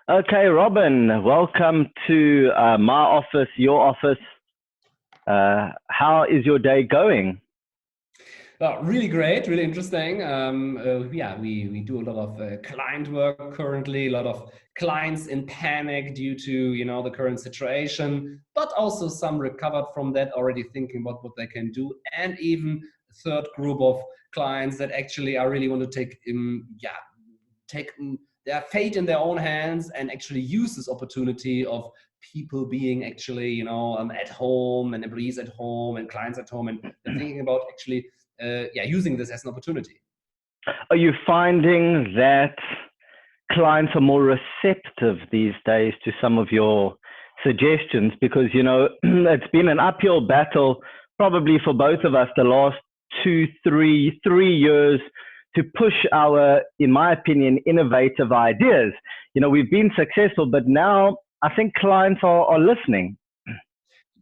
Okay, Robin, welcome to my office, your office. How is your day going? Really great, really interesting. Yeah, we do a lot of client work currently, a lot of clients in panic due to, the current situation, but also some recovered from that, already thinking about what they can do, and even a third group of clients that actually are really want to take their fate in their own hands and actually use this opportunity of people being actually, at home, and employees at home and clients at home, and they're thinking about actually using this as an opportunity. Are you finding that clients are more receptive these days to some of your suggestions? Because, it's been an uphill battle probably for both of us the last three years to push our, in my opinion, innovative ideas. We've been successful, but now I think clients are listening.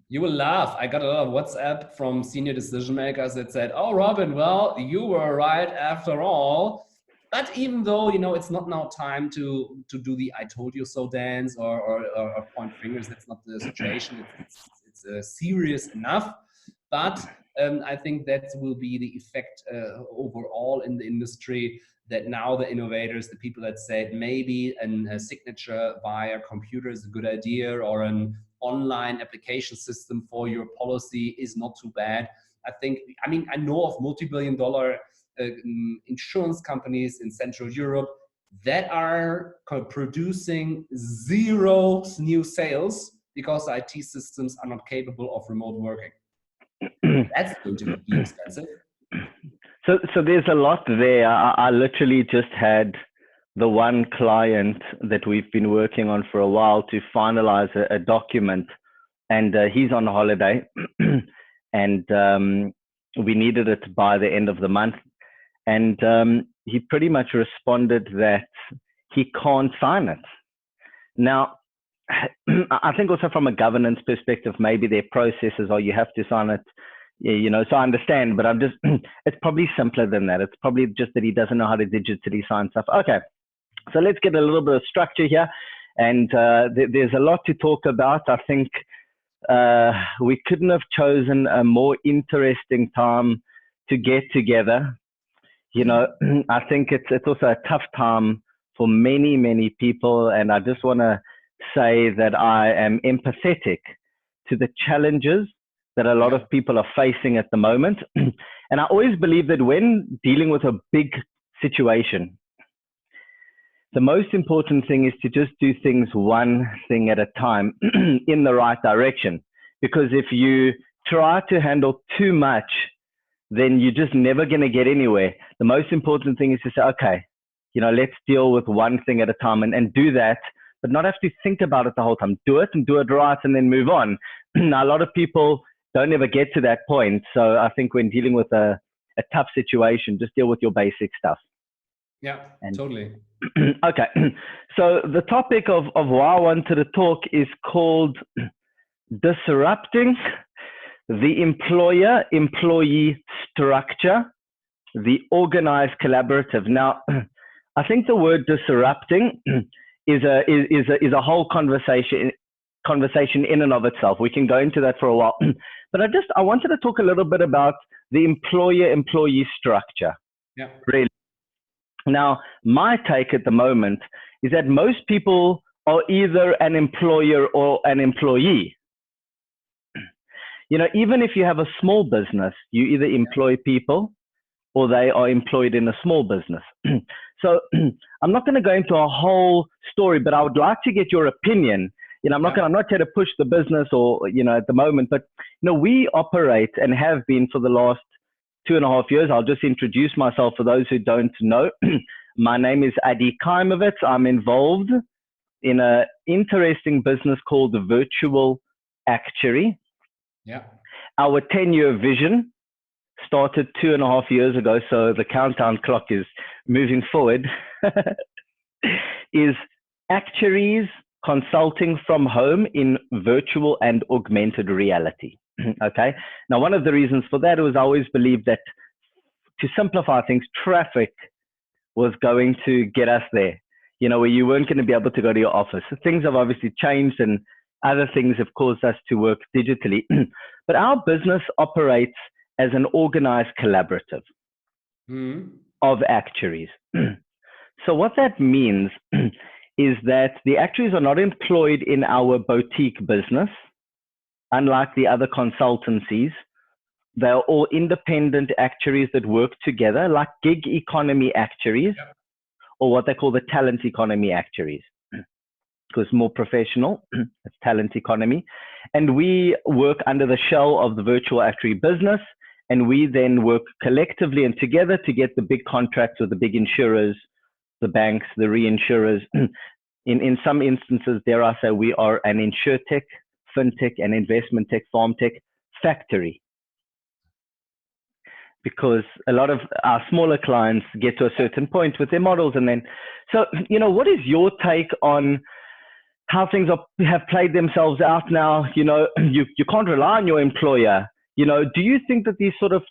You will laugh. I got a lot of WhatsApp from senior decision makers that said, "Oh, Robin, well, you were right after all." But even though, it's not now time to do the "I told you so" dance or point fingers, that's not the situation. It's serious enough. But I think that will be the effect overall in the industry, that now the innovators, the people that said maybe a signature via computer is a good idea, or an online application system for your policy is not too bad. I know of multi-billion-dollar insurance companies in Central Europe that are producing zero new sales because IT systems are not capable of remote working. That's going to be expensive. So there's a lot there. I literally just had the one client that we've been working on for a while to finalize a document, and he's on holiday, and we needed it by the end of the month, and he pretty much responded that he can't sign it. Now, I think also from a governance perspective, maybe their processes are you have to sign it. So I understand, but it's probably simpler than that. It's probably just that he doesn't know how to digitally sign stuff. Okay, so let's get a little bit of structure here. And there's a lot to talk about. I think we couldn't have chosen a more interesting time to get together. I think it's also a tough time for many, many people. And I just want to say that I am empathetic to the challenges that a lot of people are facing at the moment. And I always believe that when dealing with a big situation, the most important thing is to just do things one thing at a time in the right direction. Because if you try to handle too much, then you're just never going to get anywhere. The most important thing is to say, okay, let's deal with one thing at a time and do that, but not have to think about it the whole time. Do it and do it right and then move on. Now, a lot of people don't ever get to that point. So I think when dealing with a tough situation, just deal with your basic stuff. Yeah, totally. Okay. So the topic of why I wanted to talk is called disrupting the employer-employee structure, the organized collaborative. Now, I think the word disrupting is a whole conversation in and of itself. We can go into that for a while. But I wanted to talk a little bit about the employer-employee structure. Yeah. Really. Now, my take at the moment is that most people are either an employer or an employee. Even if you have a small business, you either employ people or they are employed in a small business. So I'm not going to go into a whole story, but I would like to get your opinion. I'm not here to push the business or, at the moment, but, we operate and have been for the last 2.5 years. I'll just introduce myself for those who don't know. My name is Adi Kaimowitz. I'm involved in an interesting business called the Virtual Actuary. Yeah. Our 10-year vision started 2.5 years ago, so the countdown clock is moving forward, is actuaries consulting from home in virtual and augmented reality. Okay. Now, one of the reasons for that was I always believed that to simplify things, traffic was going to get us there. where you weren't going to be able to go to your office. So things have obviously changed, and other things have caused us to work digitally. But our business operates as an organized collaborative of actuaries. So what that means is that the actuaries are not employed in our boutique business, unlike the other consultancies. They're all independent actuaries that work together, like gig economy actuaries, or what they call the talent economy actuaries, because more professional. It's talent economy. And we work under the shell of the virtual actuary business, and we then work collectively and together to get the big contracts with the big insurers, the banks, the reinsurers. In some instances, dare I say, we are an insurtech, fintech, and investment tech, farm tech factory, because a lot of our smaller clients get to a certain point with their models. And then, so, what is your take on how things have played themselves out now? You can't rely on your employer. Do you think that these sort of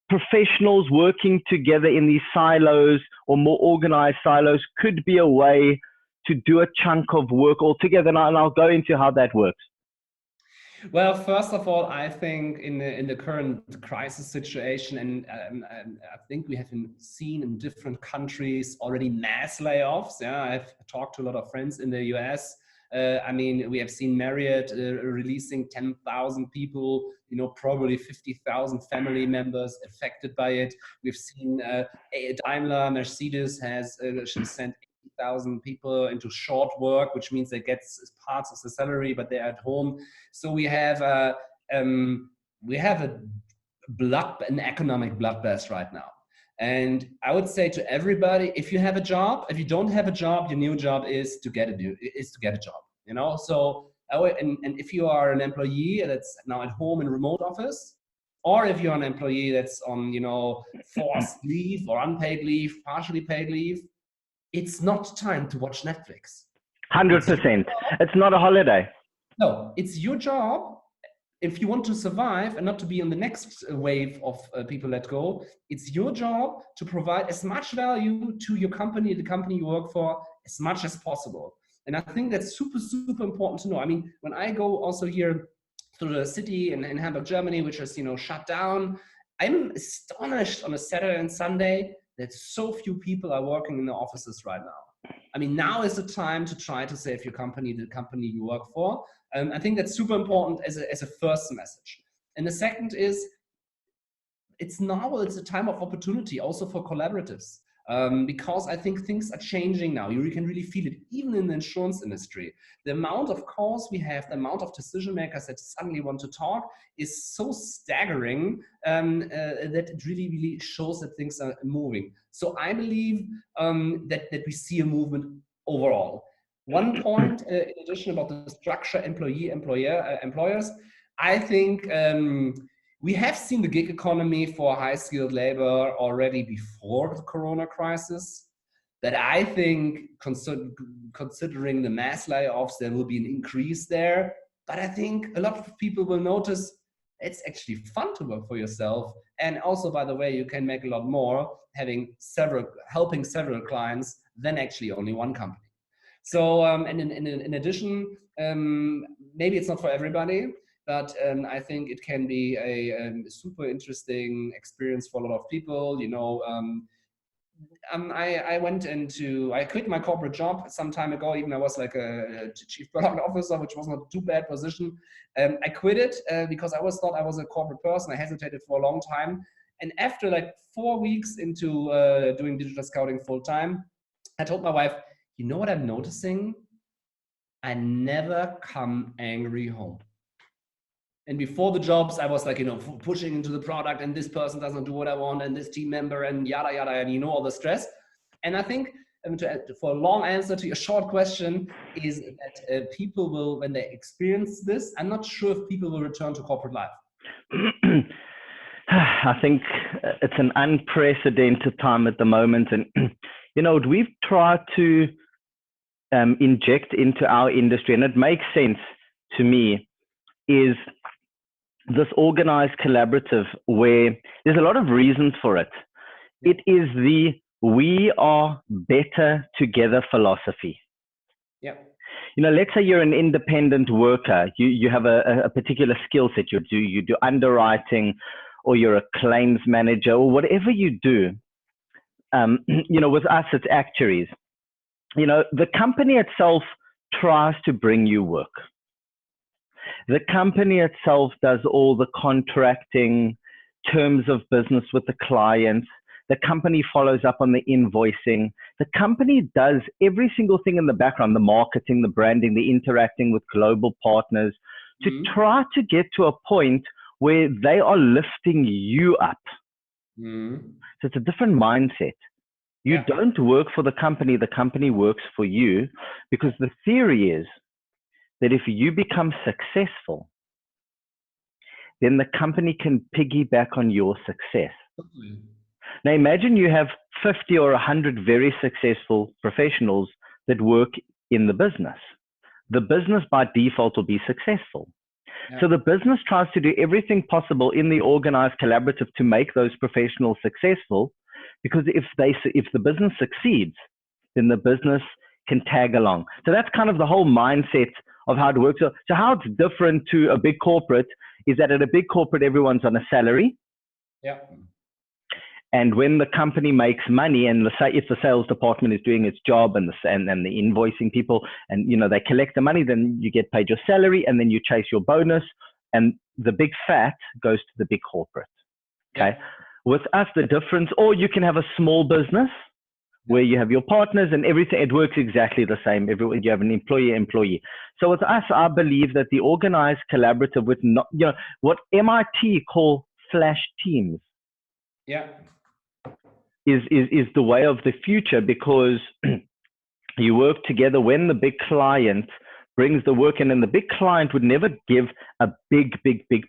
professionals working together in these silos or more organized silos could be a way to do a chunk of work altogether? And I'll go into how that works. Well, first of all, I think in the current crisis situation, and I think we have seen in different countries already mass layoffs. Yeah, I've talked to a lot of friends in the US. We have seen Marriott releasing 10,000 people, probably 50,000 family members affected by it. We've seen Daimler, Mercedes has sent 80,000 people into short work, which means they get parts of the salary, but they're at home. So we have an economic bloodbath right now. And I would say to everybody, if you have a job, if you don't have a job, your new job is to get a job. So and if you are an employee that's now at home in remote office, or if you're an employee that's on forced leave or unpaid leave, partially paid leave, it's not time to watch Netflix. 100%. It's not a holiday. No, it's your job. If you want to survive and not to be on the next wave of people let go, it's your job to provide as much value to your company, the company you work for, as much as possible. And I think that's super, super important to know. When I go also here through the city in Hamburg, Germany, which is, shut down, I'm astonished on a Saturday and Sunday that so few people are working in the offices right now. Now is the time to try to save your company, the company you work for. I think that's super important as a first message. And the second is, it's a time of opportunity also for collaboratives. Because I think things are changing now. You can really feel it, even in the insurance industry. The amount of calls we have, the amount of decision makers that suddenly want to talk is so staggering that it really, really shows that things are moving. So I believe that we see a movement overall. One point, in addition, about the structure, employers, I think we have seen the gig economy for high-skilled labor already before the Corona crisis. That I think, considering the mass layoffs, there will be an increase there. But I think a lot of people will notice it's actually fun to work for yourself. And also, by the way, you can make a lot more helping several clients than actually only one company. So, and in addition, maybe it's not for everybody, but I think it can be a super interesting experience for a lot of people. I quit my corporate job some time ago. Even I was like a chief product officer, which was not too bad position. I quit it because I thought I was a corporate person. I hesitated for a long time. And after like 4 weeks into doing digital scouting full time, I told my wife, you know what I'm noticing? I never come angry home. And before the jobs, I was like, pushing into the product, and this person doesn't do what I want, and this team member, and yada, yada, and all the stress. And I think, for a long answer to your short question, is that people will, when they experience this, I'm not sure if people will return to corporate life. I think it's an unprecedented time at the moment. And, what we've tried to inject into our industry, and it makes sense to me, is this organized collaborative where there's a lot of reasons for it. It is the we are better together philosophy. Yeah. Let's say you're an independent worker. You have a particular skill set. You do underwriting, or you're a claims manager, or whatever you do. With us, it's actuaries. The company itself tries to bring you work. The company itself does all the contracting, terms of business with the clients. The company follows up on the invoicing. The company does every single thing in the background, the marketing, the branding, the interacting with global partners, to try to get to a point where they are lifting you up. So it's a different mindset. You don't work for the company works for you, because the theory is that if you become successful, then the company can piggyback on your success. Now imagine you have 50 or 100 very successful professionals that work in the business. The business by default will be successful. So the business tries to do everything possible in the organized collaborative to make those professionals successful, because if the business succeeds, then the business can tag along. So that's kind of the whole mindset of how it works. So how it's different to a big corporate is that at a big corporate, everyone's on a salary. And when the company makes money, and if the sales department is doing its job, and the invoicing people, and they collect the money, then you get paid your salary, and then you chase your bonus, and the big fat goes to the big corporate. Okay. With us, the difference, or you can have a small business where you have your partners and everything. It works exactly the same. You have an employee. So with us, I believe that the organized collaborative with what MIT call flash teams. Is the way of the future, because you work together when the big client brings the work in, and the big client would never give a big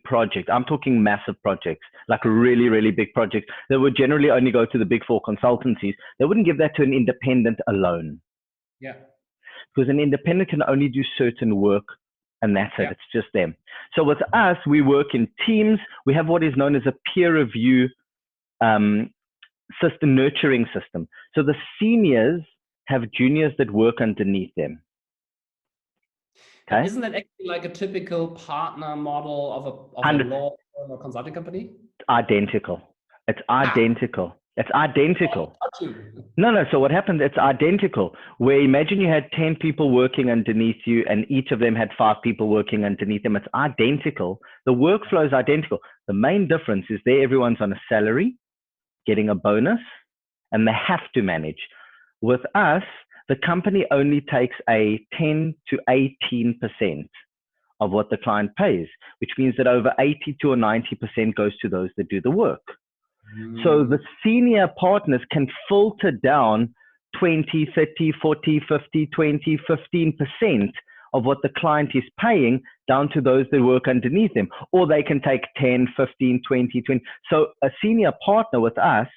project. I'm talking massive projects, like really, really big projects that would generally only go to the big four consultancies. They wouldn't give that to an independent alone. Because an independent can only do certain work, and that's it. It's just them. So with us, we work in teams. We have what is known as a peer review system, nurturing system. So the seniors have juniors that work underneath them. Okay. Isn't that actually like a typical partner model of a law firm or consulting company? Identical. It's identical. It's identical. No. So what happens, it's identical. Where imagine you had 10 people working underneath you, and each of them had 5 people working underneath them. It's identical. The workflow is identical. The main difference is there everyone's on a salary, getting a bonus, and they have to manage. With us, the company only takes a 10 to 18% of what the client pays, which means that over 82 or 90% goes to those that do the work. So the senior partners can filter down 20, 30, 40, 50, 20, 15% of what the client is paying down to those that work underneath them. Or they can take 10, 15, 20, 20. So a senior partner with us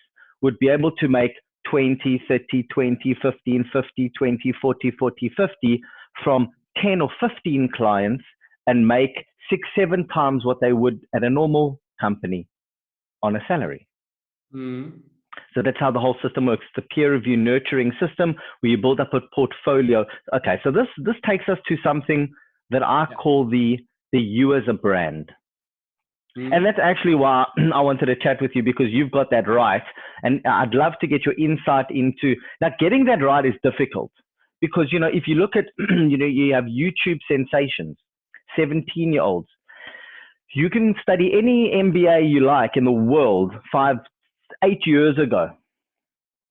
would be able to make 20, 30, 20, 15, 50, 20, 40, 40, 50 from 10 or 15 clients, and make 6, 7 times what they would at a normal company on a salary. So that's how the whole system works. The peer review nurturing system, where you build up a portfolio. Okay, so this takes us to something that I call the you as a brand. And that's actually why I wanted to chat with you, because you've got that right. And I'd love to get your insight into, now getting that right is difficult, because, if you look at, you have YouTube sensations, 17-year-olds. You can study any MBA you like in the world 5, 8 years ago.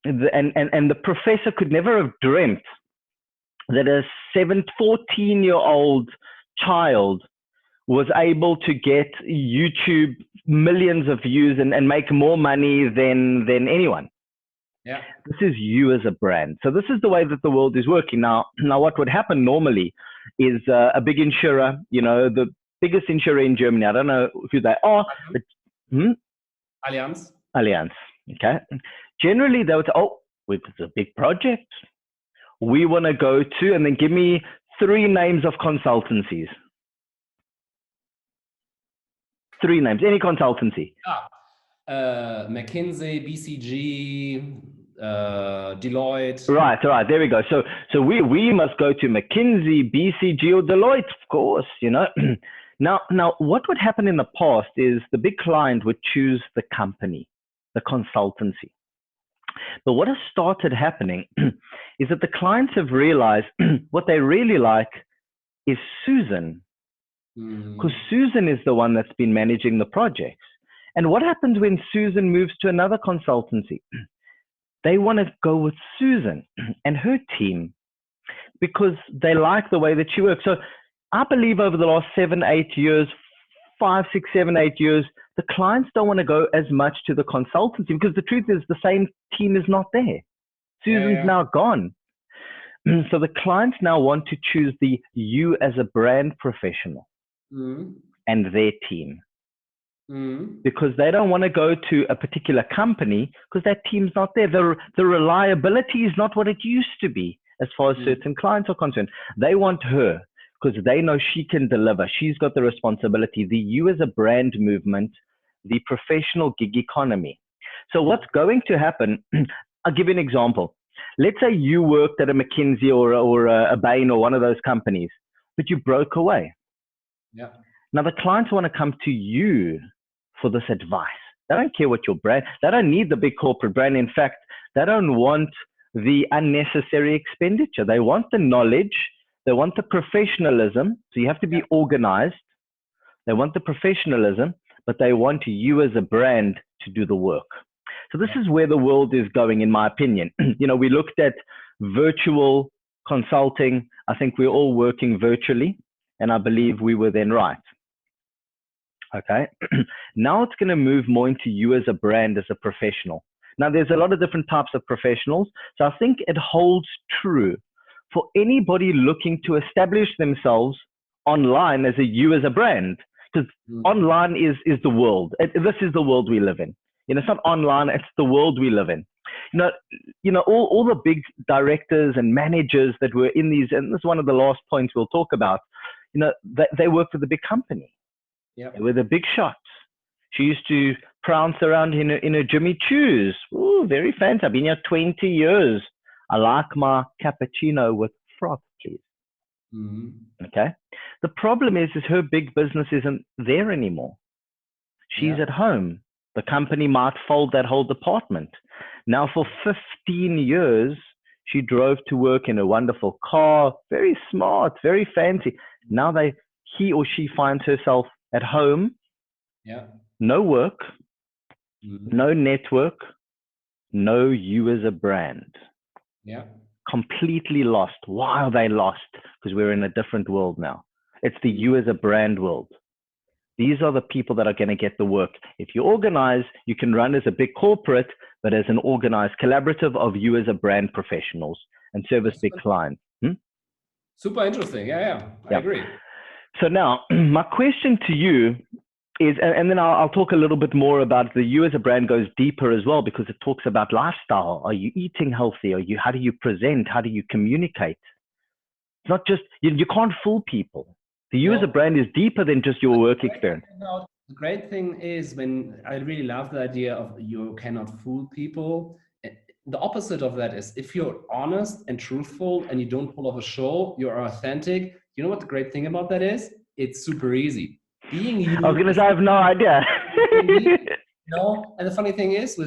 And the professor could never have dreamt that a 14-year-old child was able to get YouTube millions of views and make more money than anyone. This is you as a brand. So this is the way that the world is working. Now what would happen normally is a big insurer, the biggest insurer in Germany, I don't know who they are, but Allianz. Okay. Generally, they would say, it's a big project. We want to go to, and then give me 3 names of consultancies. 3 names, any consultancy. McKinsey, BCG, Deloitte. Right. There we go. So we must go to McKinsey, BCG, or Deloitte, of course. Now, what would happen in the past is the big client would choose the company, the consultancy. But what has started happening is that the clients have realized what they really like is Susan, because Susan is the one that's been managing the projects. And what happens when Susan moves to another consultancy? They want to go with Susan and her team because they like the way that she works. So I believe over the last 7, 8 years, 5, 6, 7, 8 years, the clients don't want to go as much to the consultancy because the truth is the same team is not there. Susan's now gone. So the clients now want to choose the you as a brand professional and their team. Because they don't want to go to a particular company because that team's not there. The reliability is not what it used to be as far as certain clients are concerned. They want her because they know she can deliver. She's got the responsibility. The you as a brand movement, the professional gig economy. So what's going to happen, I'll give you an example. Let's say you worked at a McKinsey or a Bain or one of those companies, but you broke away. Yeah. Now the clients want to come to you for this advice. They don't care what your brand, they don't need the big corporate brand. In fact, they don't want the unnecessary expenditure. They want the knowledge. They want the professionalism. So you have to be organized. They want the professionalism, but they want you as a brand to do the work. So this is where the world is going, in my opinion. We looked at virtual consulting. I think we're all working virtually, and I believe we were then right. Okay. Now it's going to move more into you as a brand, as a professional. Now there's a lot of different types of professionals. So I think it holds true for anybody looking to establish themselves online as a you as a brand, because online is the world. This is the world we live in. It's not online, it's the world we live in. All the big directors and managers that were in these, and this is one of the last points we'll talk about, they work for the big company. They were the big shots. She used to prance around in her Jimmy Choos. Ooh, very fancy. I've been here 20 years. I like my cappuccino with froth, please. Okay. The problem is her big business isn't there anymore. She's at home. The company might fold that whole department. Now for 15 years, she drove to work in a wonderful car, very smart, very fancy. Now he or she finds herself at home, no work, no network, no you as a brand. Completely lost. Why are they lost? Because we're in a different world now. It's the you as a brand world. These are the people that are going to get the work. If you organize, you can run as a big corporate, but as an organized collaborative of you as a brand professionals and service big clients. Super interesting. I agree. So now my question to you is, and then I'll talk a little bit more about the you as a brand goes deeper as well, because it talks about lifestyle. Are you eating healthy? How do you present? How do you communicate? It's not just, you can't fool people. The you as a brand is deeper than just your work experience. The great thing is, when I really love the idea of you cannot fool people. The opposite of that is, if you're honest and truthful and you don't pull off a show, you're authentic. You know what the great thing about that is? It's super easy. Being you. I was going to say, I have no idea. And the funny thing is,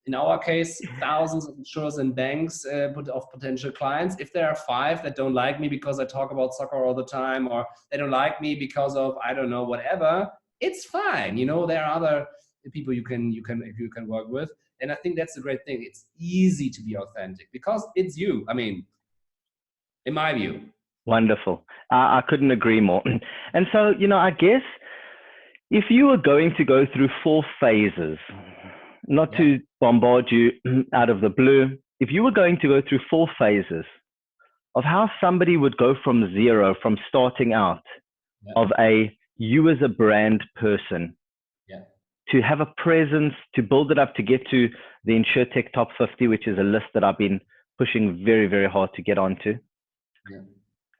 in our case, thousands of insurers and banks of potential clients. If there are 5 that don't like me because I talk about soccer all the time, or they don't like me because of, I don't know, whatever, it's fine. There are other people you can work with. And I think that's the great thing. It's easy to be authentic because it's you. I mean, in my view. Wonderful. I couldn't agree more. And so, I guess if you were going to go through 4 phases, not to bombard you out of the blue, if you were going to go through 4 phases of how somebody would go from zero, from starting out of a you as a brand person, to have a presence, to build it up, to get to the Insurtech Top 50, which is a list that I've been pushing very, very hard to get onto.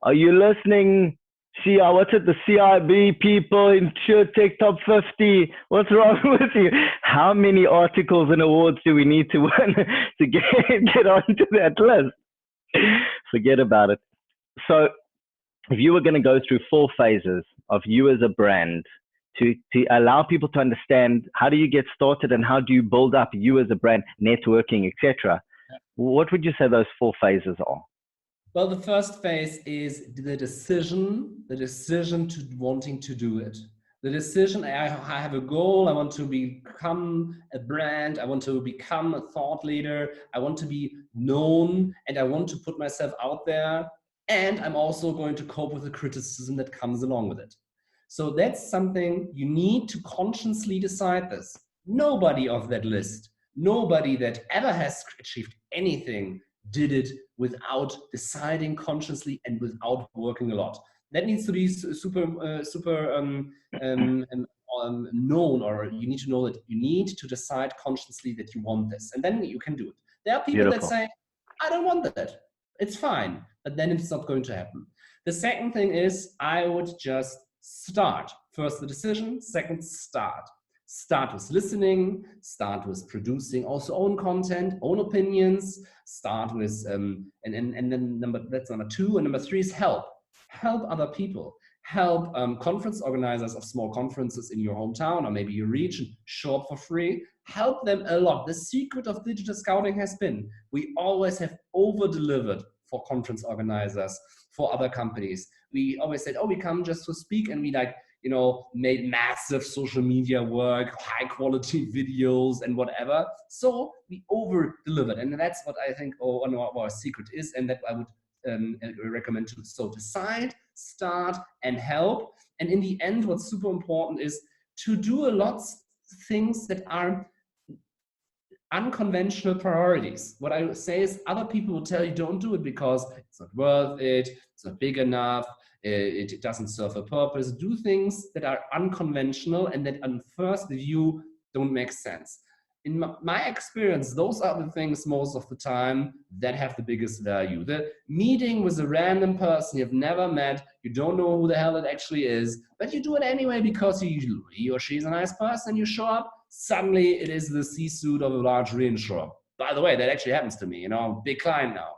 Are you listening, what's it? The CIB people, Insurtech top 50. What's wrong with you? How many articles and awards do we need to win to get onto that list? Forget about it. So if you were going to go through 4 phases of you as a brand to allow people to understand how do you get started and how do you build up you as a brand, networking, etc., what would you say those 4 phases are? Well, the first phase is the decision to wanting to do it. The decision, I have a goal, I want to become a brand, I want to become a thought leader, I want to be known, and I want to put myself out there, and I'm also going to cope with the criticism that comes along with it. So that's something you need to consciously decide this. Nobody of that list, nobody that ever has achieved anything did it without deciding consciously and without working a lot. That needs to be super known, or you need to know that you need to decide consciously that you want this, and then you can do it. There are people that say, I don't want that. It's fine, but then it's not going to happen. The second thing is I would just start. First, the decision. Second, start. Start with listening, start with producing also own content, own opinions, start with, and then that's number 2. And number 3 is help. Help other people. Help conference organizers of small conferences in your hometown or maybe your region show up for free. Help them a lot. The secret of digital scouting has been, we always have over-delivered for conference organizers, for other companies. We always said, oh, we come just to speak, and we made massive social media work, high quality videos and whatever. So we over delivered. And that's what I think one of our secret is, and that I would recommend to. So decide, start, and help. And in the end, what's super important is to do a lot of things that are unconventional priorities. What I say is other people will tell you don't do it because it's not worth it, it's not big enough, it doesn't serve a purpose. Do things that are unconventional and that on first view don't make sense. In my experience, those are the things most of the time that have the biggest value. The meeting with a random person you've never met, you don't know who the hell it actually is, but you do it anyway because he or she is a nice person, you show up, suddenly it is the C-suite of a large reinsurer. By the way, that actually happens to me, big client now.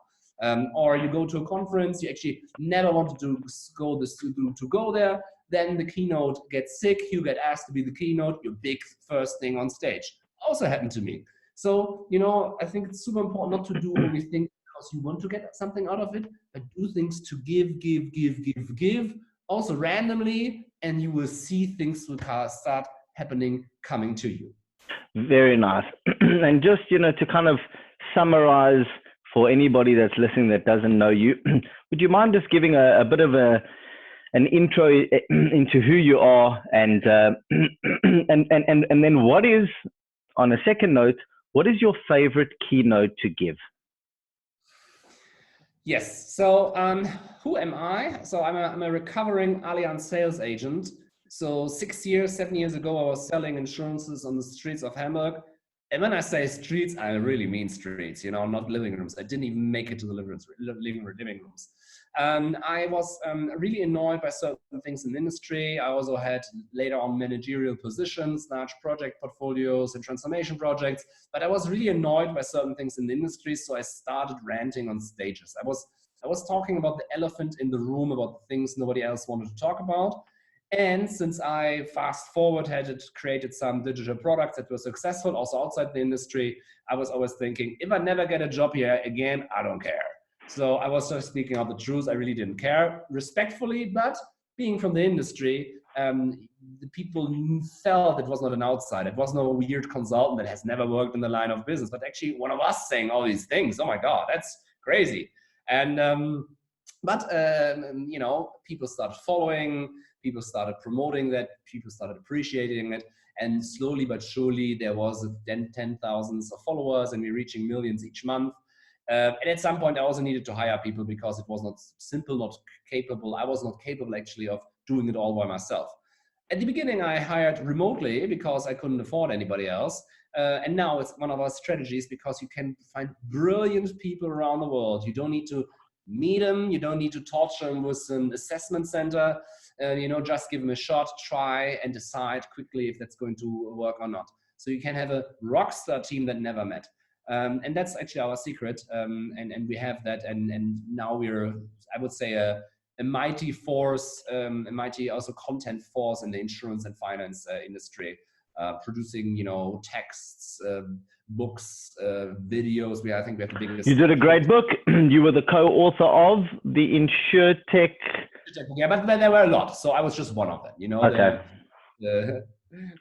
Or you go to a conference, you actually never wanted to go there, then the keynote gets sick, you get asked to be the keynote, your big first thing on stage. Also happened to me. So, I think it's super important not to do only things because you want to get something out of it, but do things to give, also randomly, and you will see things will start happening, coming to you. Very nice. And just, to kind of summarize for anybody that's listening that doesn't know you, would you mind just giving a bit of an intro into who you are and then what is, on a second note, what is your favorite keynote to give? Yes. So who am I? So I'm a recovering Allianz sales agent. So 7 years ago, I was selling insurances on the streets of Hamburg. And when I say streets, I really mean streets, not living rooms. I didn't even make it to the living rooms. I was really annoyed by certain things in the industry. I also had later on managerial positions, large project portfolios and transformation projects, but I was really annoyed by certain things in the industry. So I started ranting on stages. I was talking about the elephant in the room, about the things nobody else wanted to talk about. And since I fast forward had created some digital products that were successful also outside the industry, I was always thinking, if I never get a job here again, I don't care. So I was just speaking out the truth. I really didn't care, respectfully, but being from the industry, the people felt it was not an outsider. It was no weird consultant that has never worked in the line of business, but actually one of us saying all these things. Oh my God, that's crazy. And people started following. People started promoting that, people started appreciating it, and slowly but surely there was 10,000s of followers and we're reaching millions each month. And at some point I also needed to hire people because it was not simple, not capable. I was not capable actually of doing it all by myself. At the beginning I hired remotely because I couldn't afford anybody else. And now it's one of our strategies because you can find brilliant people around the world. You don't need to meet them. You don't need to torture them with an assessment center. Just give them a shot, try, and decide quickly if that's going to work or not. So you can have a rockstar team that never met. And that's actually our secret. And we have that. And now we're, I would say, a mighty force, a mighty also content force in the insurance and finance industry, producing, texts, books, videos. I think we have the biggest. You did a great book. You were the co-author of the Insurtech. Yeah, but there were a lot. So I was just one of them, Okay.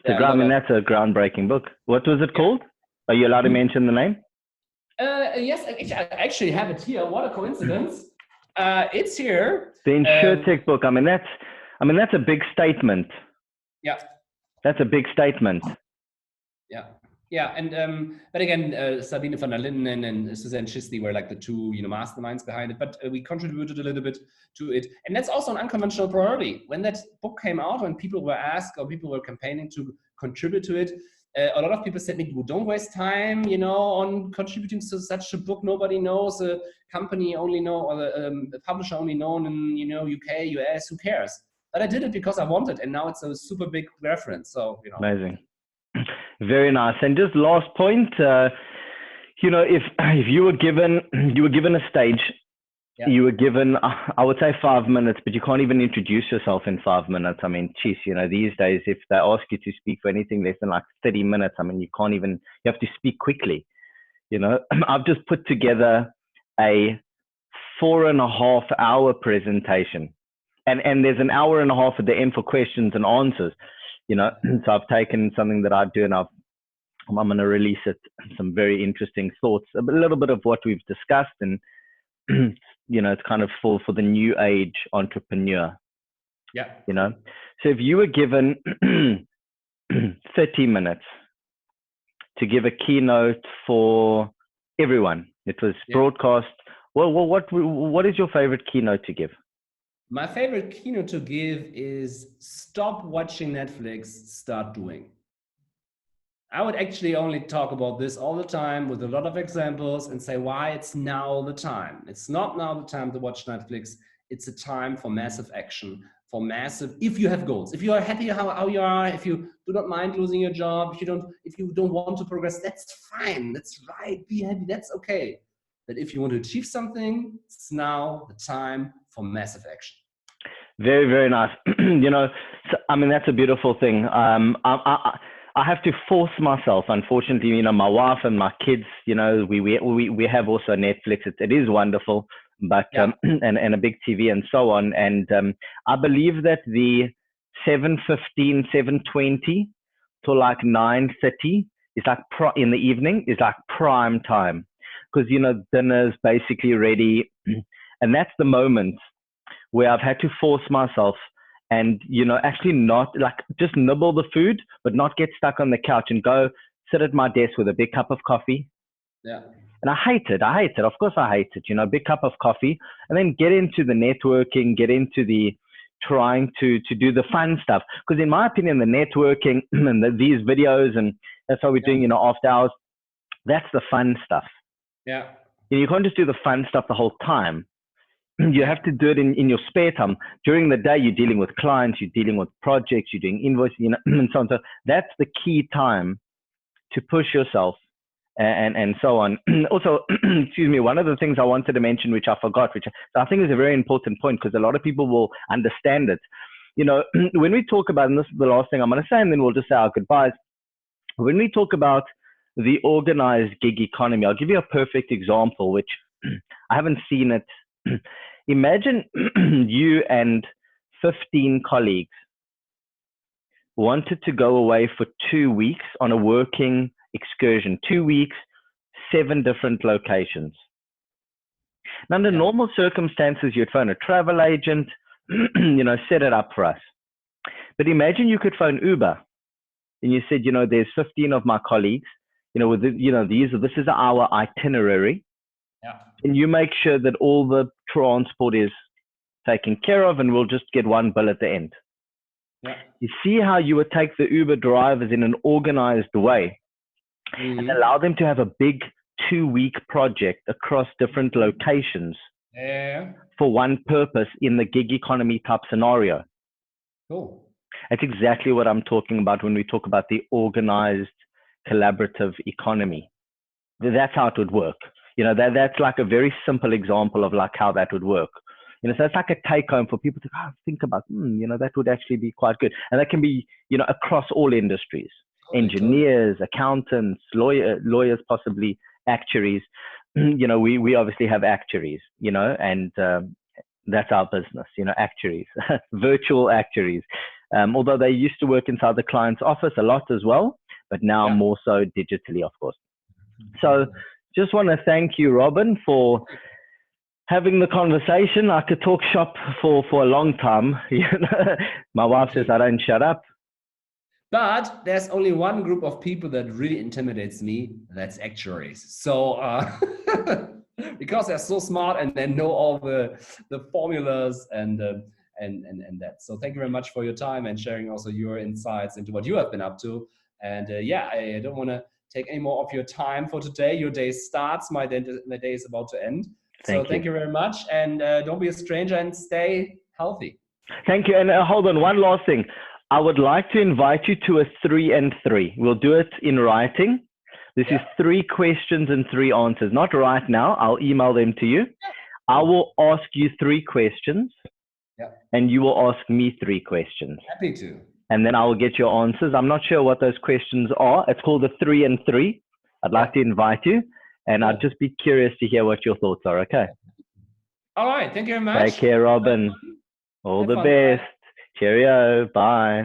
That's a groundbreaking book. What was it called? Are you allowed to mention the name? Yes, I actually have it here. What a coincidence. It's here. The Insurtech book. I mean, that's a big statement. Yeah. That's a big statement. Yeah. Yeah. And, but again, Sabine van der Linden and Suzanne Schisty were like the two, masterminds behind it, but we contributed a little bit to it. And that's also an unconventional priority. When that book came out, when people were asked or people were campaigning to contribute to it, a lot of people said, don't waste time, on contributing to such a book. Nobody knows. A company only know, or the publisher only known in, UK, US, who cares? But I did it because I wanted, and now it's a super big reference. So, Amazing. Very nice. And just last point, if you were given a stage, you were given, I would say 5 minutes, but you can't even introduce yourself in 5 minutes. I mean, geez, these days, if they ask you to speak for anything less than like 30 minutes, I mean, you have to speak quickly. I've just put together a 4.5 hour presentation, and there's an hour and a half at the end for questions and answers. So I've taken something that I do, and I'm going to release it, some very interesting thoughts, a little bit of what we've discussed, and it's kind of for the new age entrepreneur. Yeah. So if you were given 30 minutes to give a keynote for everyone, it was broadcast. Well, what is your favorite keynote to give? My favorite keynote to give is stop watching Netflix, start doing. I would actually only talk about this all the time with a lot of examples and say why it's now the time. It's not now the time to watch Netflix. It's a time for massive action, if you have goals, if you are happy how you are, if you do not mind losing your job, if you don't want to progress, that's fine. That's right. Be happy. That's okay. But if you want to achieve something, it's now the time for massive action. Very, very nice. That's a beautiful thing. I have to force myself. Unfortunately, my wife and my kids, we have also Netflix. It is wonderful, but and a big TV and so on. And I believe that the 7:15, 7:20 to like 9:30 is like in the evening is like prime time, because dinner's basically ready, and that's the moment where I've had to force myself and, actually not like just nibble the food, but not get stuck on the couch and go sit at my desk with a big cup of coffee. Yeah. And I hate it. Of course I hate it, big cup of coffee, and then get into the networking, get into the trying to do the fun stuff. Because in my opinion, the networking and these videos, and that's what we're doing, after hours, that's the fun stuff. Yeah. You can't just do the fun stuff the whole time. You have to do it in your spare time. During the day, you're dealing with clients, you're dealing with projects, you're doing invoicing, and so on. So that's the key time to push yourself and so on. Also, excuse me, one of the things I wanted to mention, which I forgot, which I think is a very important point, because a lot of people will understand it. When we talk about, and this is the last thing I'm going to say, and then we'll just say our goodbyes. When we talk about the organized gig economy, I'll give you a perfect example, which I haven't seen it. Imagine you and 15 colleagues wanted to go away for 2 weeks on a working excursion, 2 weeks, 7 different locations. Now, under normal circumstances, you'd phone a travel agent, set it up for us. But imagine you could phone Uber and you said, there's 15 of my colleagues, this is our itinerary. Yeah. And you make sure that all the transport is taken care of, and we'll just get one bill at the end. Yeah. You see how you would take the Uber drivers in an organized way and allow them to have a big 2-week project across different locations. Yeah. for one purpose in the gig economy type scenario. Cool. That's exactly what I'm talking about when we talk about the organized collaborative economy. That's how it would work. That's like a very simple example of like how that would work. So it's like a take home for people to think about, that would actually be quite good. And that can be, across all industries, engineers, accountants, lawyers, possibly actuaries. We obviously have actuaries, and that's our business, actuaries, virtual actuaries. Although they used to work inside the client's office a lot as well, but now more so digitally, of course. So just want to thank you, Robin, for having the conversation. I could talk shop for a long time. My wife says I don't shut up. But there's only one group of people that really intimidates me. That's actuaries. So because they're so smart and they know all the formulas and that. So thank you very much for your time and sharing also your insights into what you have been up to. And I don't want to take any more of your time for today. Your day starts. My day is about to end. So thank you very much. And don't be a stranger and stay healthy. Thank you. And hold on, one last thing. I would like to invite you to a 3 and 3. We'll do it in writing. This is 3 questions and 3 answers. Not right now. I'll email them to you. I will ask you 3 questions. And you will ask me 3 questions. Happy to. And then I will get your answers. I'm not sure what those questions are. It's called the 3 and 3. I'd like to invite you. And I'd just be curious to hear what your thoughts are. Okay. All right. Thank you very much. Take care, Robin. All the best. Cheerio. Bye.